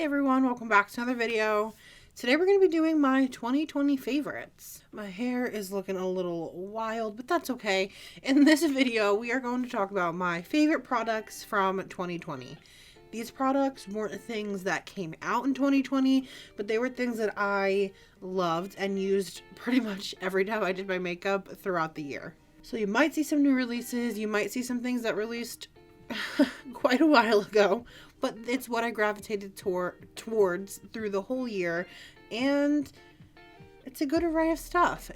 Hey everyone, welcome back to another video. Today we're going to be doing my 2020 favorites. My hair is looking a little wild, but that's okay. In this video, we are going to talk about my favorite products from 2020. These products weren't things that came out in 2020, but they were things that I loved and used pretty much every time I did my makeup throughout the year. So you might see some new releases, you might see some things that released quite a while ago, but it's what I gravitated towards through the whole year, and it's a good array of stuff.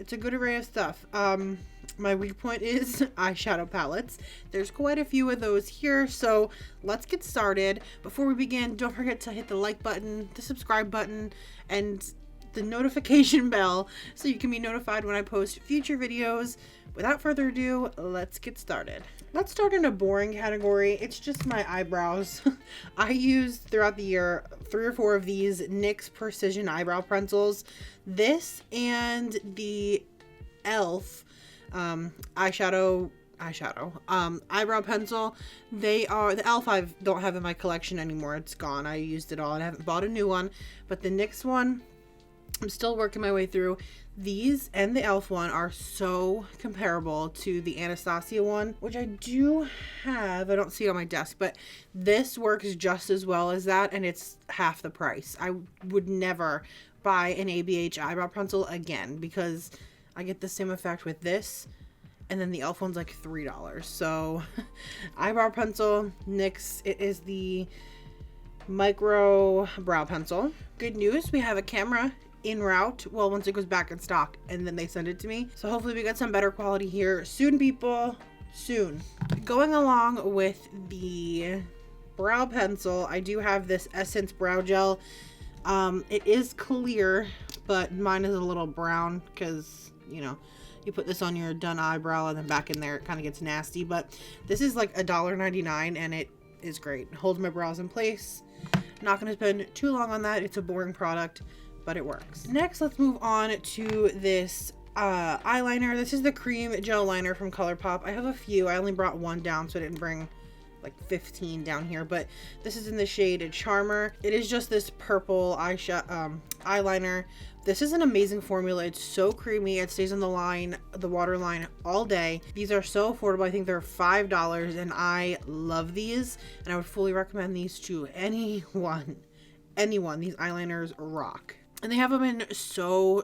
My weak point is eyeshadow palettes. There's quite a few of those here, so let's get started. Before we begin, don't forget to hit the like button, the subscribe button, and the notification bell so you can be notified when I post future videos. Without further ado, let's get started. Let's start in a boring category. It's just my eyebrows. I used throughout the year 3 or 4 of these NYX Precision Eyebrow Pencils. This and the e.l.f. eyebrow pencil. They are the e.l.f. I don't have in my collection anymore. It's gone. I used it all and I haven't bought a new one. But the NYX one, I'm still working my way through. These and the e.l.f. one are so comparable to the Anastasia one, which I do have. I don't see it on my desk, but this works just as well as that, and it's half the price. I would never buy an ABH eyebrow pencil again because I get the same effect with this, and then the e.l.f. one's like $3. So eyebrow pencil, NYX, it is the micro brow pencil. Good news, we have a camera en route, well, once it goes back in stock, and then they send it to me, so hopefully we get some better quality here soon, people, soon. Going along with the brow pencil, I do have this Essence brow gel. It is clear, but mine is a little brown because, you know, you put this on your done eyebrow and then back in there it kind of gets nasty, but this is like $1.99 and it is great. It holds my brows in place. Not going to spend too long on that. It's a boring product, but it works. Next, let's move on to this eyeliner. This is the cream gel liner from Colourpop. I have a few. I only brought one down, so I didn't bring like 15 down here, but this is in the shade Charmer. It is just this purple eyeliner. This is an amazing formula. It's so creamy. It stays on the waterline all day. These are so affordable. I think they're $5, and I love these, and I would fully recommend these to anyone. These eyeliners rock. And they have them in so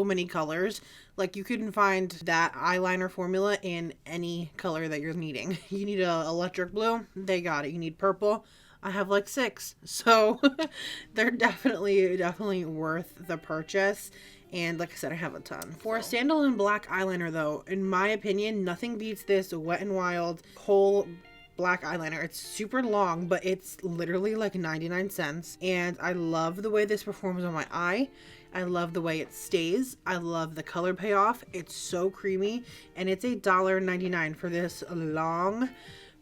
many colors. Like, you can find that eyeliner formula in any color that you're needing. You need a electric blue, they got it. You need purple, I have like 6. So they're definitely worth the purchase. And like I said, I have a ton. For a standalone black eyeliner though, in my opinion, nothing beats this Wet n Wild Kohl black eyeliner. It's super long, but it's literally like 99 cents, and I love the way this performs on my eye. I love the way it stays. I love the color payoff. It's so creamy, and it's $1.99 for this long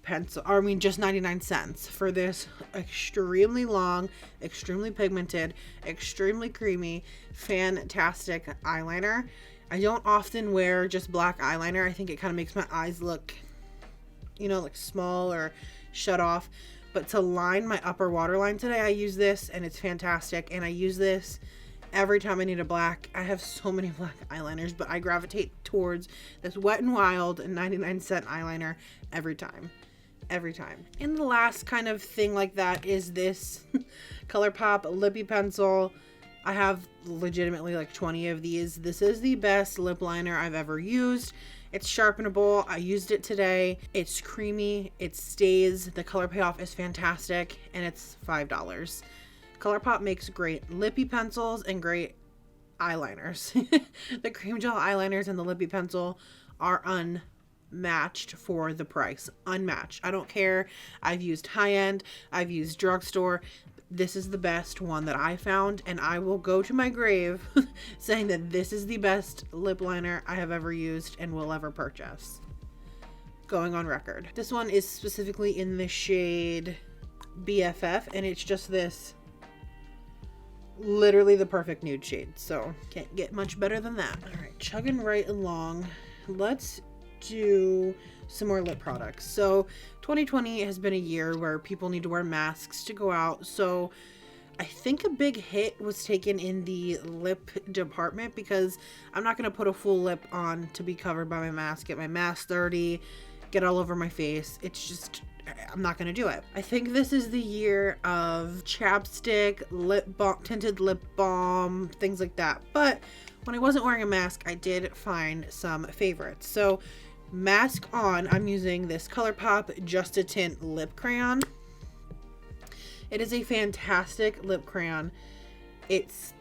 pencil, or I mean just 99 cents for this extremely long, extremely pigmented, extremely creamy, fantastic eyeliner. I don't often wear just black eyeliner. I think it kind of makes my eyes look, you know, like small or shut off. But to line my upper waterline today, I use this, and it's fantastic. And I use this every time I need a black. I have so many black eyeliners, but I gravitate towards this Wet n Wild 99-cent eyeliner every time. And the last kind of thing like that is this Colourpop Lippie pencil. I have legitimately like 20 of these. This is the best lip liner I've ever used. It's sharpenable. I used it today. It's creamy. It stays. The color payoff is fantastic, and it's $5. Colourpop makes great Lippie pencils and great eyeliners. The cream gel eyeliners and the Lippie pencil are unmatched for the price. Unmatched. I don't care. I've used high-end. I've used drugstore. This is the best one that I found, and I will go to my grave saying that this is the best lip liner I have ever used and will ever purchase. Going on record. This one is specifically in the shade BFF, and it's just this, literally the perfect nude shade, so can't get much better than that. All right, chugging right along. Let's do some more lip products. So 2020 has been a year where people need to wear masks to go out, so I think a big hit was taken in the lip department, because I'm not going to put a full lip on to be covered by my mask, get my mask dirty, get all over my face. It's just, I'm not going to do it. I think this is the year of chapstick, lip balm, tinted lip balm, things like that. But when I wasn't wearing a mask, I did find some favorites. So mask on, I'm using this Colourpop Just a Tint lip crayon. It is a fantastic lip crayon. It's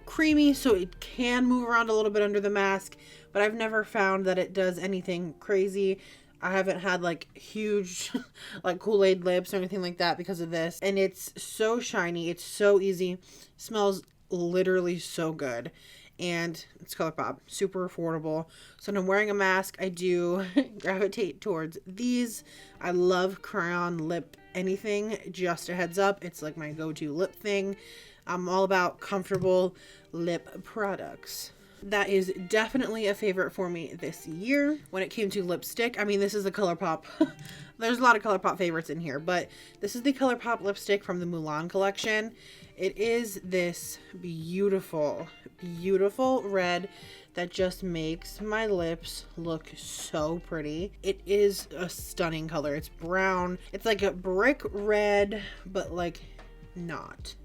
creamy, so it can move around a little bit under the mask, but I've never found that it does anything crazy. I haven't had like huge like Kool-Aid lips or anything like that because of this. And it's so shiny. It's so easy. Smells literally so good. And it's Colourpop. Super affordable. So when I'm wearing a mask, I do gravitate towards these. I love crayon lip anything. Just a heads up. It's like my go-to lip thing. I'm all about comfortable lip products. That is definitely a favorite for me this year. When it came to lipstick, I mean, this is a Colourpop. There's a lot of Colourpop favorites in here, but this is the Colourpop lipstick from the Mulan collection. It is this beautiful, beautiful red that just makes my lips look so pretty. It is a stunning color. It's brown. It's like a brick red, but like not.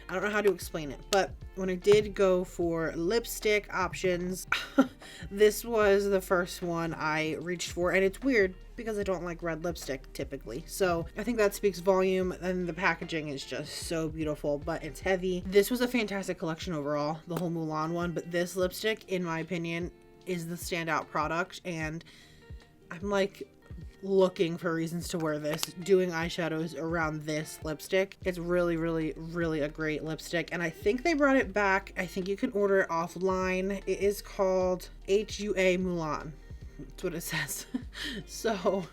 I don't know how to explain it, but when I did go for lipstick options, this was the first one I reached for, and it's weird because I don't like red lipstick typically. So I think that speaks volume, and the packaging is just so beautiful, but it's heavy. This was a fantastic collection overall, the whole Mulan one, but this lipstick, in my opinion, is the standout product, and I'm like looking for reasons to wear this, doing eyeshadows around this lipstick. It's really, really, really a great lipstick, and I think they brought it back. I think you can order it offline. It is called HUA Mulan. That's what it says. So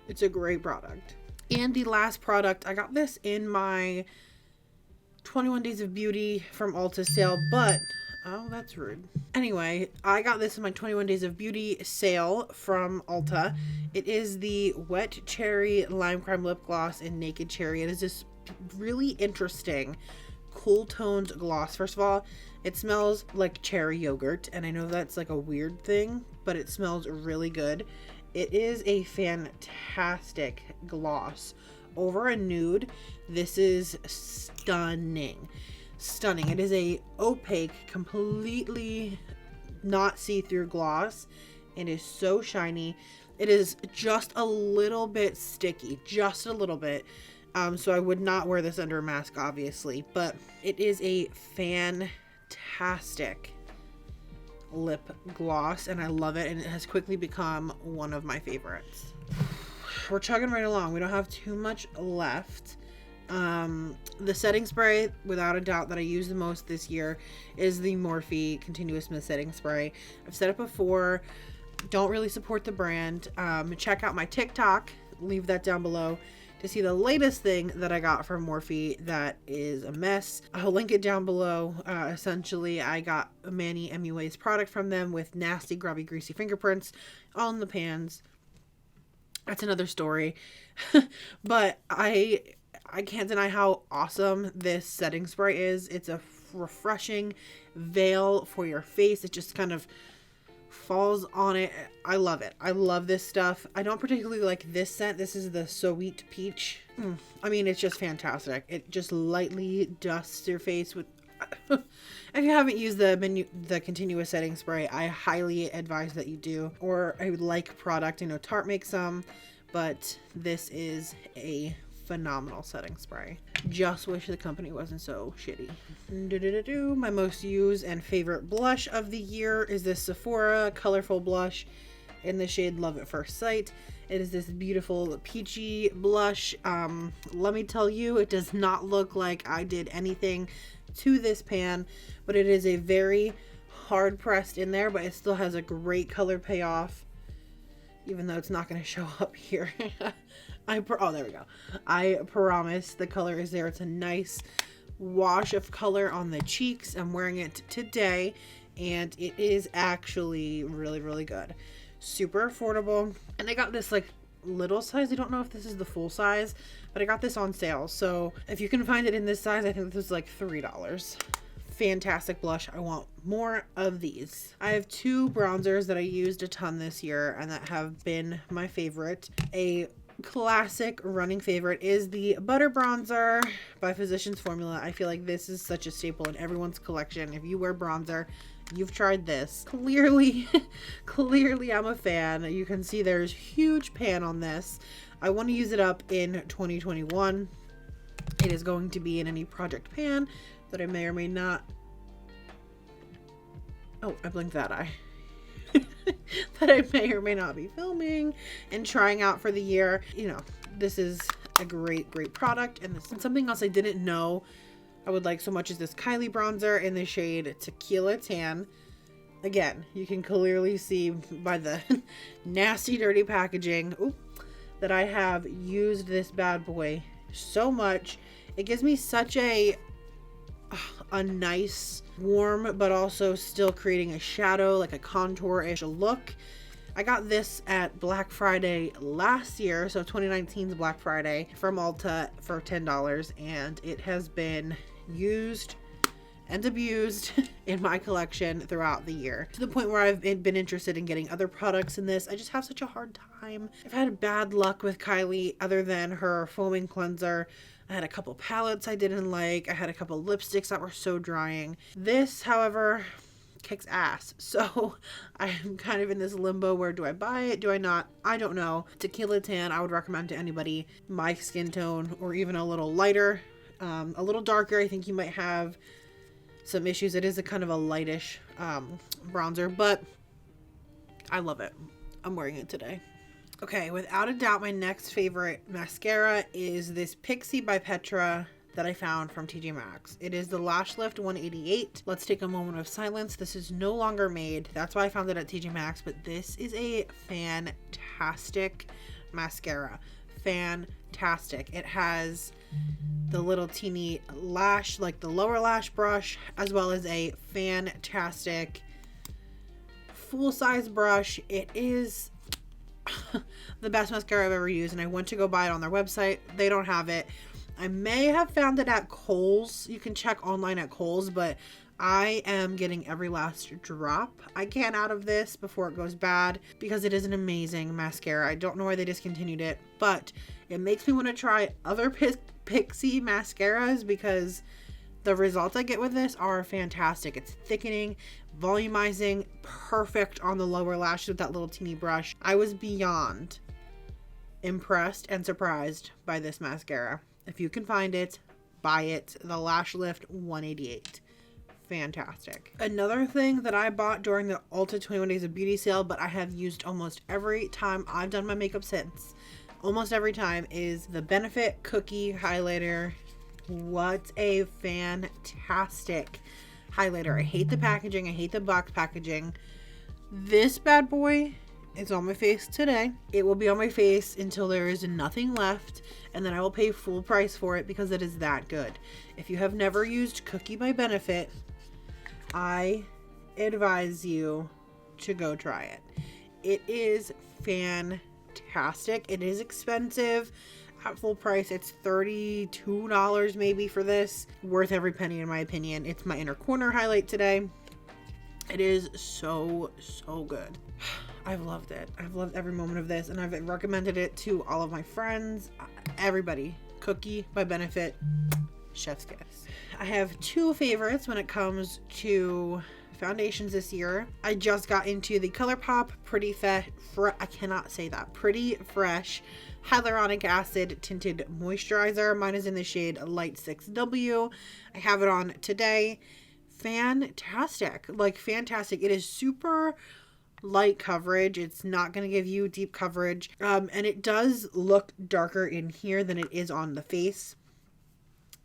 it's a great product. And the last product, I got this in my 21 Days of Beauty from Ulta sale, but oh, that's rude. Anyway, I got this in my 21 Days of Beauty sale from Ulta. It is the Wet Cherry Lime Crime Lip Gloss in Naked Cherry. It is this really interesting, cool toned gloss. First of all, it smells like cherry yogurt, and I know that's like a weird thing, but it smells really good. It is a fantastic gloss. Over a nude, this is stunning. Stunning. It is a opaque, completely not see-through gloss. It is so shiny. It is just a little bit sticky, just a little bit. So I would not wear this under a mask, obviously, but it is a fantastic lip gloss, and I love it, and it has quickly become one of my favorites. We're chugging right along. We don't have too much left. The setting spray, without a doubt, that I use the most this year is the Morphe Continuous Mist Setting Spray. I've said it before, don't really support the brand. Check out my TikTok, leave that down below to see the latest thing that I got from Morphe that is a mess. I'll link it down below. Essentially, I got a Manny MUA's product from them with nasty, grubby, greasy fingerprints all in the pans. That's another story. But I can't deny how awesome this setting spray is. It's a refreshing veil for your face. It just kind of falls on it. I love it. I love this stuff. I don't particularly like this scent. This is the Sweet Peach. I mean, it's just fantastic. It just lightly dusts your face with... If you haven't used the continuous setting spray, I highly advise that you do. Or a like product. I know Tarte makes some, but this is a phenomenal setting spray. Just wish the company wasn't so shitty. My most used and favorite blush of the year is this Sephora colorful blush in the shade Love at First Sight. It is this beautiful peachy blush. Let me tell you, it does not look like I did anything to this pan, but it is a very hard pressed in there, but it still has a great color payoff, even though it's not going to show up here. Oh, there we go. I promise the color is there. It's a nice wash of color on the cheeks. I'm wearing it today, and it is actually really, really good. Super affordable. And I got this like little size. I don't know if this is the full size, but I got this on sale. So if you can find it in this size, I think this was like $3. Fantastic blush. I want more of these. I have two bronzers that I used a ton this year and that have been my favorite. A classic running favorite is the Butter Bronzer by Physicians Formula. I feel like this is such a staple in everyone's collection. If you wear bronzer, you've tried this. Clearly I'm a fan. You can see there's huge pan on this. I want to use it up in 2021. It is going to be in any project pan that I may or may not. Oh, I blinked that eye. That I may or may not be filming and trying out for the year. You know, this is a great product. And something else I didn't know I would like so much is this Kylie bronzer in the shade Tequila Tan. Again, you can clearly see by the nasty dirty packaging that I have used this bad boy so much. It gives me such a nice warm but also still creating a shadow, like a contour-ish look. I got this at Black Friday last year, so 2019's Black Friday, from Ulta for $10, and it has been used and abused in my collection throughout the year, to the point where I've been interested in getting other products in this. I just have such a hard time. I've had bad luck with Kylie other than her foaming cleanser. I had a couple palettes I didn't like. I had a couple lipsticks that were so drying. This, however, kicks ass. So I'm kind of in this limbo where do I buy it? Do I not? I don't know. Tequila Tan, I would recommend to anybody my skin tone or even a little lighter, a little darker. I think you might have some issues. It is a kind of a lightish bronzer, but I love it. I'm wearing it today. Okay, without a doubt, my next favorite mascara is this Pixie by Petra that I found from TJ Maxx. It is the Lash Lift 188. Let's take a moment of silence. This is no longer made. That's why I found it at TJ Maxx, but this is a fantastic mascara. Fantastic. It has the little teeny lash, like the lower lash brush, as well as a fantastic full-size brush. It is the best mascara I've ever used, and I went to go buy it on their website. They don't have it. I may have found it at Kohl's. You can check online at Kohl's, but I am getting every last drop I can out of this before it goes bad, because it is an amazing mascara. I don't know why they discontinued it, but it makes me want to try other Pixie mascaras because the results I get with this are fantastic. It's thickening, volumizing, perfect on the lower lashes with that little teeny brush. I was beyond impressed and surprised by this mascara. If you can find it, buy it. The Lash Lift 188. Fantastic. Another thing that I bought during the Ulta 21 Days of Beauty sale, but I have used almost every time I've done my makeup since, almost every time, is the Benefit Cookie Highlighter. What a fantastic highlighter. I hate the packaging. I hate the box packaging. This bad boy is on my face today. It will be on my face until there is nothing left, and then I will pay full price for it because it is that good. If you have never used Cookie by Benefit, I advise you to go try it. It is fantastic. It is expensive. At full price, it's $32 maybe for this. Worth every penny in my opinion. It's my inner corner highlight today. It is so good. I've loved it. I've loved every moment of this, and I've recommended it to all of my friends, everybody. Cookie by Benefit, chef's kiss. I have two favorites when it comes to foundations this year. I just got into the Colourpop Pretty Fresh Hyaluronic Acid Tinted Moisturizer. Mine is in the shade Light 6W. I have it on today. Fantastic. Like, fantastic. It is super light coverage. It's not going to give you deep coverage. And it does look darker in here than it is on the face.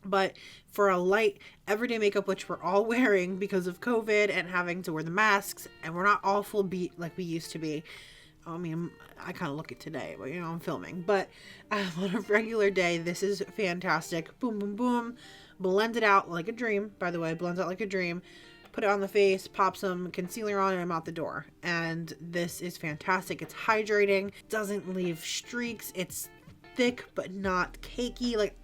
But for a light everyday makeup, which we're all wearing because of COVID and having to wear the masks, and we're not all full beat like we used to be. I mean, I kind of look it today, but you know, I'm filming. But on a regular day, this is fantastic. Boom, boom, boom. Blend it out like a dream. By the way, blends out like a dream. put it on the face, pop some concealer on, and I'm out the door. And this is fantastic. It's hydrating, doesn't leave streaks, it's thick but not cakey. Like,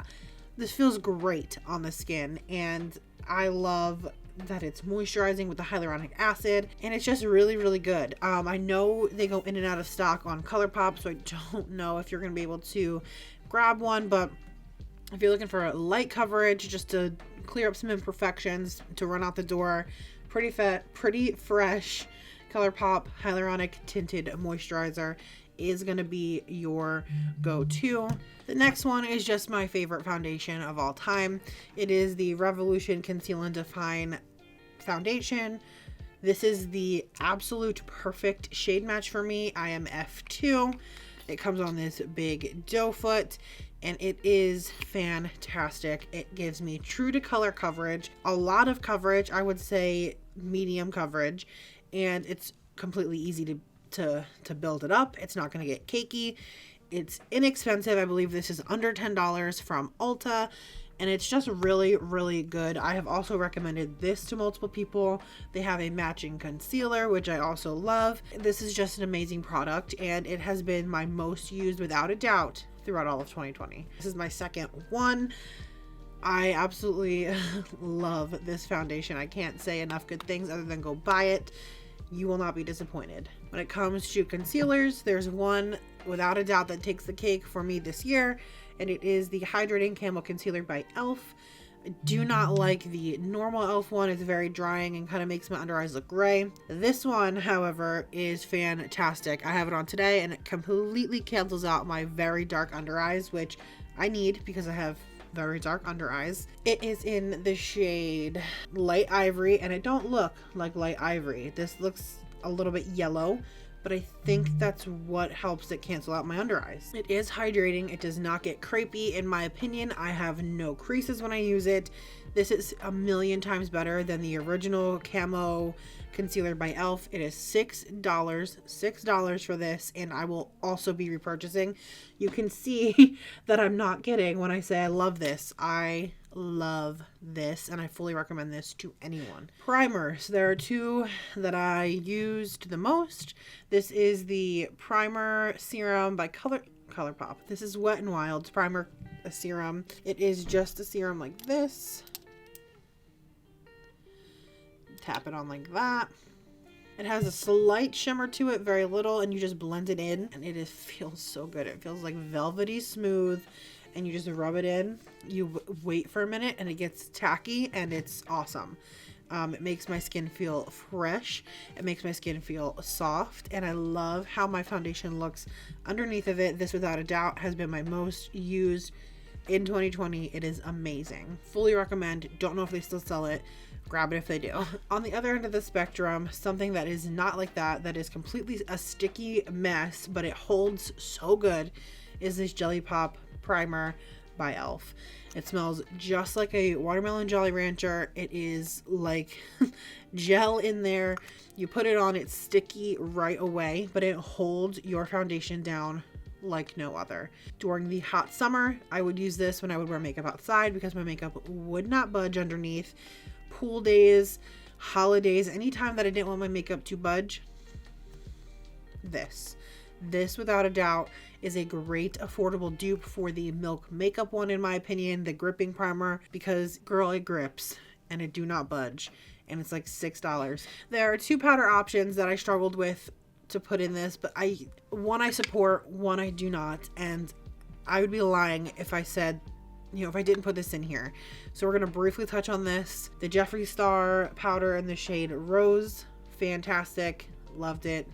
this feels great on the skin, and I love that it's moisturizing with the hyaluronic acid, and it's just really, really good. I know they go in and out of stock on Colourpop, so I don't know if you're going to be able to grab one, but if you're looking for a light coverage just to clear up some imperfections to run out the door, pretty fresh Colourpop hyaluronic tinted moisturizer is going to be your go-to. The next one is just my favorite foundation of all time. It is the Revolution Conceal and Define foundation. This is the absolute perfect shade match for me. I am F2. It comes on this big doe foot, and it is fantastic. It gives me true to color coverage, a lot of coverage, I would say medium coverage, and it's completely easy to build it up. It's not going to get cakey. It's inexpensive. I believe this is under $10 from Ulta, and it's just really, really good. I have also recommended this to multiple people. They have a matching concealer, which I also love. This is just an amazing product, and it has been my most used without a doubt throughout all of 2020. This is my second one. I absolutely love this foundation. I can't say enough good things other than go buy it. You will not be disappointed. When it comes to concealers, there's one without a doubt that takes the cake for me this year, and it is the Hydrating Camel Concealer by e.l.f. I do not like the normal e.l.f. one. It's very drying and kind of makes my under eyes look gray. This one, however, is fantastic. I have it on today, and it completely cancels out my very dark under eyes, which I need because I have very dark under eyes. It is in the shade Light Ivory, and it don't look like Light Ivory. This looks a little bit yellow, but I think that's what helps it cancel out my under eyes. It is hydrating. It does not get crepey. In my opinion, I have no creases when I use it. This is a million times better than the original Camo concealer by e.l.f. It is $6 for this, and I will also be repurchasing. You can see that I'm not kidding when I say I love this. I love this, and I fully recommend this to anyone. Primers. There are two that I used the most. This is the Primer Serum by Colourpop. This is Wet n Wild's Primer Serum. It is just a serum like this. Tap it on like that. It has a slight shimmer to it, very little, and you just blend it in, and it feels so good. It feels like velvety smooth, and you just rub it in. You wait for a minute, and it gets tacky, and it's awesome. It makes my skin feel fresh. It makes my skin feel soft, and I love how my foundation looks underneath of it. This, without a doubt, has been my most used in 2020. It is amazing. Fully recommend. Don't know if they still sell it. Grab it if they do. On the other end of the spectrum, something that is not like that is completely a sticky mess, but it holds so good, is this Jelly Pop Primer by e.l.f. It smells just like a watermelon Jolly Rancher. It is like gel in there. You put it on, it's sticky right away, but it holds your foundation down like no other. During the hot summer, I would use this when I would wear makeup outside because my makeup would not budge underneath. Pool days, holidays, anytime that I didn't want my makeup to budge, this without a doubt is a great affordable dupe for the Milk makeup one, in my opinion, the gripping primer, because girl, it grips and it do not budge, and it's like $6. There are two powder options that I struggled with to put in this, but one I support, one I do not, and I would be lying if I said, if I didn't put this in here. So we're going to briefly touch on this. The Jeffree Star powder in the shade Rose. Fantastic. Loved it.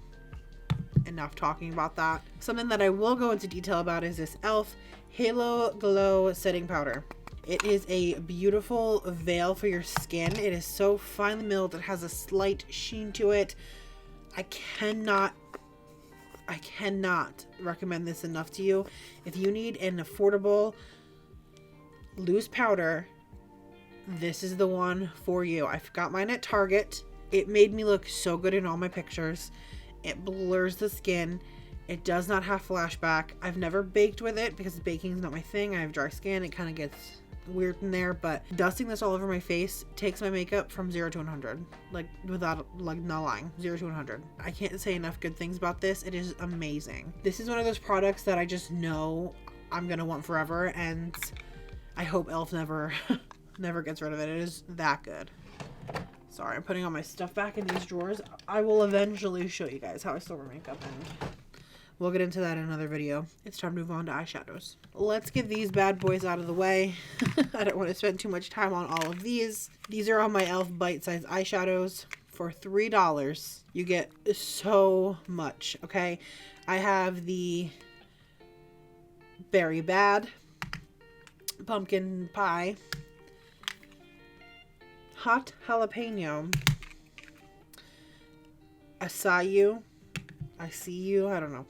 Enough talking about that. Something that I will go into detail about is this e.l.f. Halo Glow Setting Powder. It is a beautiful veil for your skin. It is so finely milled. It has a slight sheen to it. I cannot recommend this enough to you. If you need an affordable loose powder, this is the one for you. I got mine at Target. It made me look so good in all my pictures. It blurs the skin. It does not have flashback. I've never baked with it because baking is not my thing. I have dry skin. It kind of gets weird in there, but dusting this all over my face takes my makeup from 0 to 100. Like, without, like, not lying. 0 to 100. I can't say enough good things about this. It is amazing. This is one of those products that I just know I'm gonna want forever, and I hope e.l.f. never never gets rid of it. It is that good. Sorry, I'm putting all my stuff back in these drawers. I will eventually show you guys how I store my makeup, and we'll get into that in another video. It's time to move on to eyeshadows. Let's get these bad boys out of the way. I don't want to spend too much time on all of these. These are all my e.l.f. bite-sized eyeshadows. For $3, you get so much, okay? I have the Berry Bad, Pumpkin Pie, Hot Jalapeno, Acai, I see you, I don't know,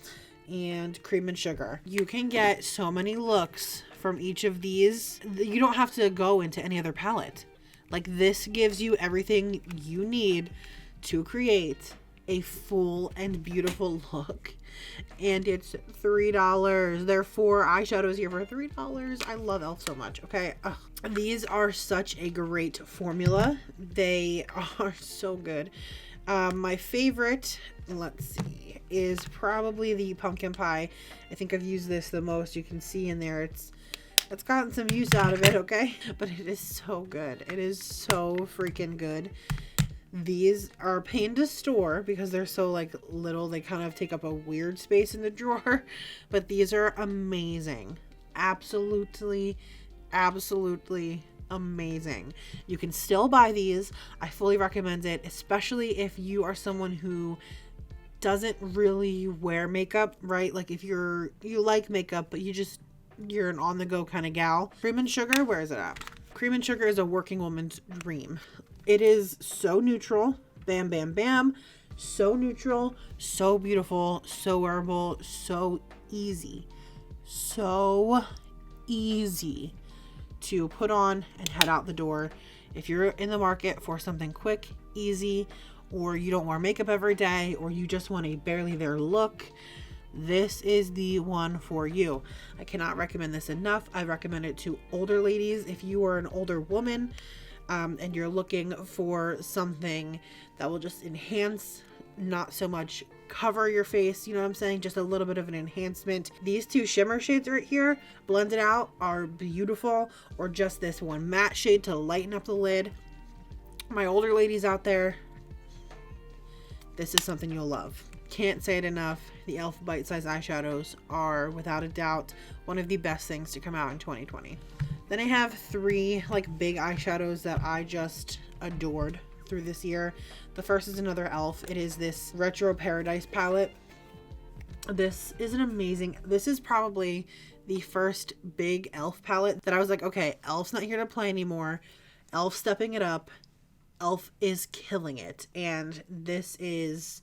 and Cream and Sugar. You can get so many looks from each of these. You don't have to go into any other palette. Like, this gives you everything you need to create a full and beautiful look. And it's $3. There are 4 eyeshadows here for $3. I love e.l.f. so much, okay? Ugh. These are such a great formula. They are so good. My favorite, let's see, is probably the Pumpkin Pie. I think I've used this the most. You can see in there it's gotten some use out of it, okay? But it is so good. It is so freaking good. These are a pain to store because they're so, like, little. They kind of take up a weird space in the drawer. But these are amazing. Absolutely, absolutely amazing. You can still buy these. I fully recommend it, especially if you are someone who doesn't really wear makeup, right? Like, if you like makeup, but you're an on-the-go kind of gal. Cream and Sugar, where is it at? Cream and Sugar is a working woman's dream. It is so neutral. Bam, bam, bam. So neutral, so beautiful, so wearable, so easy. So easy to put on and head out the door. If you're in the market for something quick, easy, or you don't wear makeup every day, or you just want a barely there look, this is the one for you. I cannot recommend this enough. I recommend it to older ladies. If you are an older woman and you're looking for something that will just enhance, not so much cover your face, you know what I'm saying, just a little bit of an enhancement. These 2 shimmer shades right here, blended out, are beautiful, or just this one matte shade to lighten up the lid. My older ladies out there, this is something you'll love. Can't say it enough. The e.l.f. bite-sized eyeshadows are, without a doubt, one of the best things to come out in 2020. Then I have 3 like big eyeshadows that I just adored through this year. The first is another e.l.f. It is this Retro Paradise palette. This is an amazing, this is probably the first big e.l.f. palette that I was like, okay, e.l.f.'s not here to play anymore. e.l.f. stepping it up. e.l.f. is killing it. And this is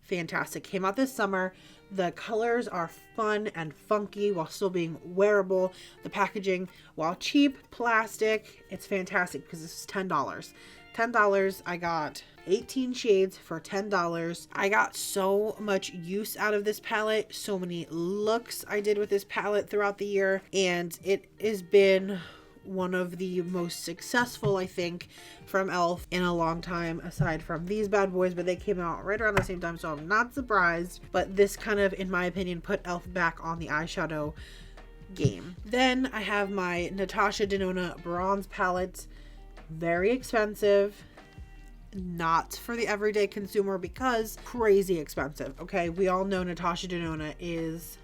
fantastic. Came out this summer. The colors are fun and funky while still being wearable. The packaging, while cheap, plastic, it's fantastic because this is $10. $10. I got 18 shades for $10. I got so much use out of this palette. So many looks I did with this palette throughout the year. And it has been one of the most successful, I think, from e.l.f. in a long time, aside from these bad boys, but they came out right around the same time, so I'm not surprised. But this kind of, in my opinion, put e.l.f. back on the eyeshadow game. Then I have my Natasha Denona bronze palette. Very expensive, not for the everyday consumer because crazy expensive. Okay, we all know Natasha Denona is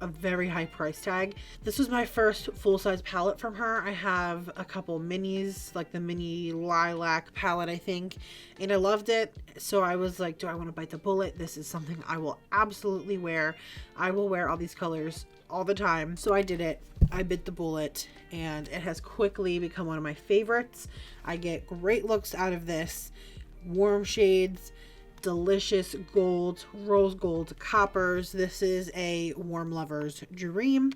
a very high price tag. This was my first full-size palette from her. I have a couple minis, like the mini lilac palette, I think, and I loved it. So I was like, do I want to bite the bullet? This is something I will absolutely wear. I will wear all these colors all the time. So I did it. I bit the bullet, and it has quickly become one of my favorites. I get great looks out of this. Warm shades, delicious golds, rose gold, coppers. This is a warm lover's dream.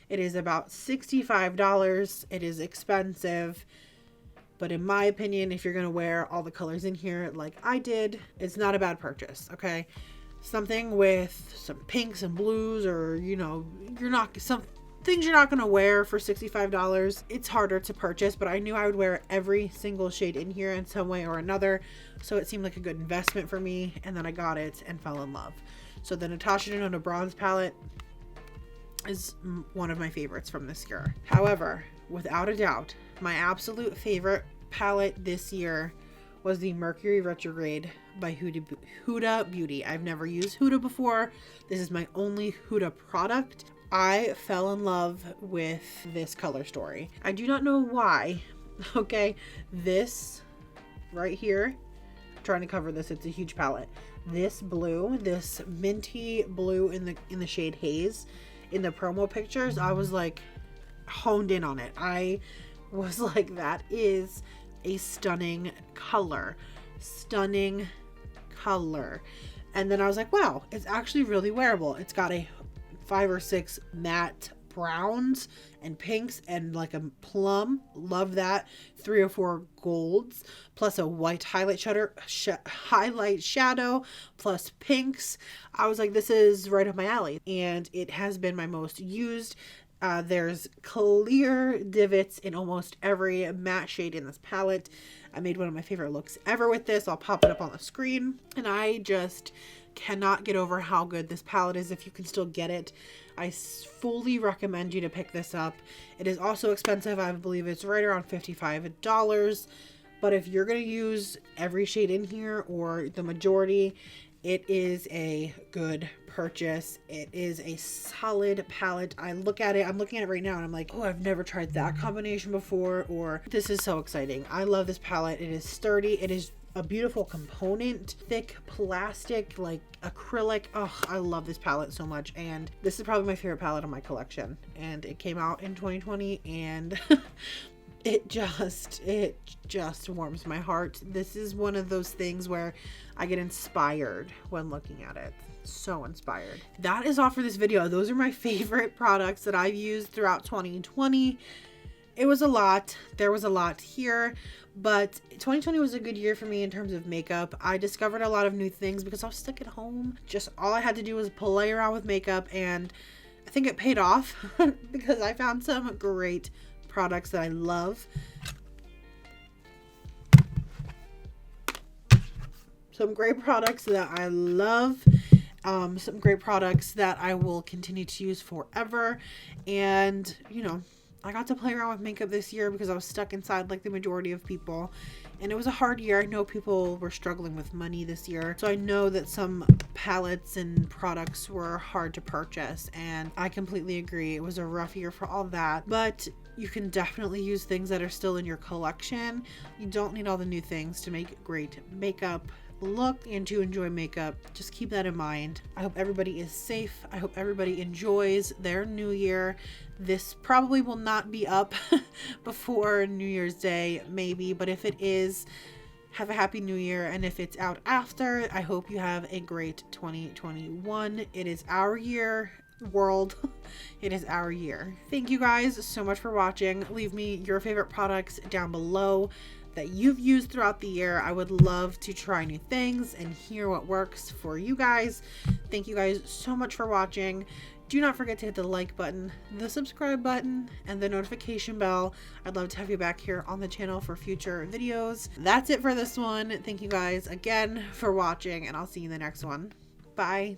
It is about $65. It is expensive, but in my opinion, if you're going to wear all the colors in here like I did, it's not a bad purchase, okay? Something with some pinks and blues, or, you know, you're not things you're not going to wear for $65. It's harder to purchase, but I knew I would wear every single shade in here in some way or another. So it seemed like a good investment for me. And then I got it and fell in love. So the Natasha Denona Bronze Palette is one of my favorites from this year. However, without a doubt, my absolute favorite palette this year was the Mercury Retrograde by Huda Beauty. I've never used Huda before. This is my only Huda product. I fell in love with this color story. I do not know why. Okay, this right here, I'm trying to cover this, it's a huge palette. This blue, this minty blue in the shade Haze, in the promo pictures, I was like honed in on it. I was like, that is a stunning color. Stunning color. And then I was like, wow, it's actually really wearable. It's got a 5 or 6 matte browns and pinks and like a plum. Love that. 3 or 4 golds plus a white highlight shadow plus pinks. I was like, this is right up my alley, and it has been my most used. There's clear divots in almost every matte shade in this palette. I made one of my favorite looks ever with this. I'll pop it up on the screen, and I just cannot get over how good this palette is. If you can still get it, I fully recommend you to pick this up. It is also expensive. I believe it's right around $55, but if you're going to use every shade in here or the majority, it is a good purchase. It is a solid palette. I look at it, I'm looking at it right now, and I'm like, oh, I've never tried that combination before, or this is so exciting. I love this palette. It is sturdy. It is a beautiful component, thick plastic, like acrylic. Oh, I love this palette so much, and this is probably my favorite palette in my collection, and it came out in 2020, and it just warms my heart. This is one of those things where I get inspired when looking at it. So inspired. That is all for this video. Those are my favorite products that I've used throughout 2020. It was a lot. There was a lot here, but 2020 was a good year for me in terms of makeup. I discovered a lot of new things because I was stuck at home. Just all I had to do was play around with makeup, and I think it paid off because I found some great products that I love. Some great products that I love. Some great products that I will continue to use forever. And, you know, I got to play around with makeup this year because I was stuck inside like the majority of people. And it was a hard year. I know people were struggling with money this year. So I know that some palettes and products were hard to purchase. And I completely agree. It was a rough year for all that. But you can definitely use things that are still in your collection. You don't need all the new things to make great makeup look and to enjoy makeup. Just keep that in mind. I hope everybody is safe. I hope everybody enjoys their new year. This probably will not be up before New Year's Day, maybe, but if it is, have a happy new year. And if it's out after, I hope you have a great 2021. It is our year, world. It is our year. Thank you guys so much for watching. Leave me your favorite products down below that you've used throughout the year. I would love to try new things and hear what works for you guys. Thank you guys so much for watching. Do not forget to hit the like button, the subscribe button, and the notification bell. I'd love to have you back here on the channel for future videos. That's it for this one. Thank you guys again for watching, and I'll see you in the next one. Bye.